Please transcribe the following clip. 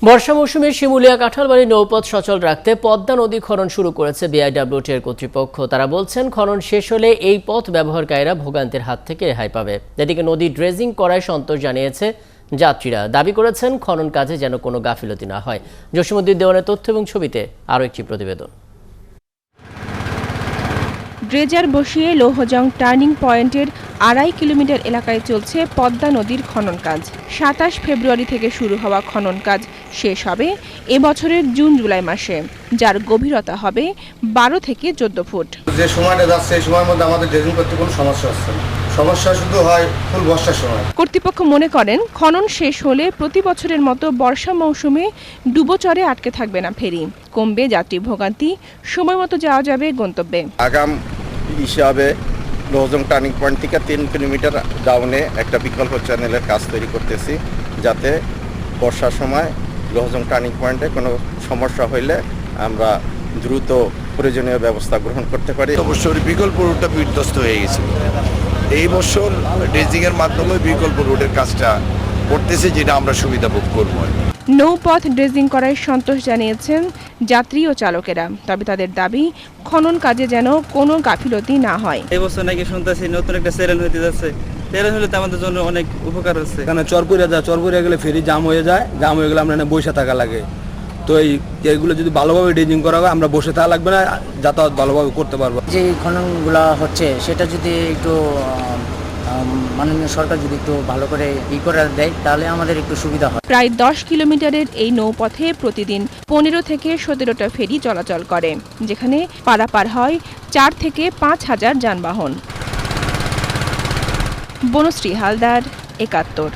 বর্ষা মৌসুমে শিমুলিয়া কাঁঠালবাড়ি নৌপথ সচল রাখতে পদ্মা নদী খনন শুরু করেছে বিআইডব্লিউটি এর কর্তৃপক্ষ। তারা বলছেন, খনন শেষ হলে এই পথ ব্যবহারকারীরা ভোগান্তির হাত থেকে রেহাই পাবে। এদিকে নদী ড্রেজিং করায় সন্তোষ জানিয়েছে যাত্রীরা। দাবি করেছেন, খনন কাজে যেন কোনো গাফিলতি না হয়। জসিমউদ্দিন দেওয়ানের তথ্য এবং ছবিতে আরও একটি প্রতিবেদন। ড্রেজার বসিয়ে লৌহজং টার্নিং পয়েন্টের 2.5 কিলোমিটার এলাকায় চলছে পদ্মা নদীর খনন কাজ। 27 ফেব্রুয়ারি থেকে শুরু হওয়া খনন কাজ শেষ হবে এবছরের জুন জুলাই মাসে, যার গভীরতা হবে 12 থেকে 14 ফুট। যে সময়টা যাচ্ছে এই সময়ের মধ্যে আমাদের ড্রেজিং করতে কোনো সমস্যা হচ্ছে না। সমস্যা শুধু হয় ফুল বর্ষার সময়। কর্তৃপক্ষ মনে করেন, খনন শেষ হলে প্রতি বছরের মতো বর্ষা মৌসুমে ডুবোচরে আটকে থাকবে না ফেরি, কমবে যাত্রী ভোগান্তি, সময় মতো যাওয়া যাবে গন্তব্যে। আগাম হিসাবে লৌহজং টার্নিং পয়েন্ট থেকে 3 কিলোমিটার ডাউনে একটা বিকল্প চ্যানেলের কাজ তৈরি করতেছি, যাতে বর্ষার সময় লৌহজং টার্নিং পয়েন্টে কোনো সমস্যা হইলে আমরা দ্রুত প্রয়োজনীয় ব্যবস্থা গ্রহণ করতে পারি। অবশ্যই বিকল্প রুটটা বিধ্বস্ত হয়ে গেছিল। এই বছর ড্রেজিংয়ের মাধ্যমে বিকল্প রুটের কাজটা করতেছে, যেটা আমরা সুবিধা ভোগ করব। নৌপথ ড্রেজিং করায় সন্তোষ জানিয়েছেন যাত্রী ও চালকেরা। তবে তাদের দাবি, খনন কাজে যেন কোনো গাফিলতি না হয়। এই বছর নাকি শুনতেছি নতুন একটা চ্যানেল হতে যাচ্ছে। চ্যানেল হলে তো আমাদের জন্য অনেক উপকার হচ্ছে। এখানে চরপুরে গেলে ফেরি জাম হয়ে যায়, জাম হয়ে গেলে আমরা বসে থাকা লাগে। তো এইগুলো যদি ভালোভাবে ড্রেজিং করা হয়, আমরা বসে থাকা লাগবে না, যাতায়াত ভালোভাবে করতে পারবো। যে খননগুলো হচ্ছে সেটা যদি একটু মাননীয় সরকার যদি একটু ভালো করে করে দেয়, তাহলে আমাদের একটু সুবিধা হয়। প্রায় 10 কিলোমিটারের এই নৌপথে প্রতিদিন 15 থেকে 17টা ফেরি চলাচল করে, যেখানে পারাপার হয় 4 থেকে 5 হাজার যানবাহন। বনশ্রী হালদার, 71।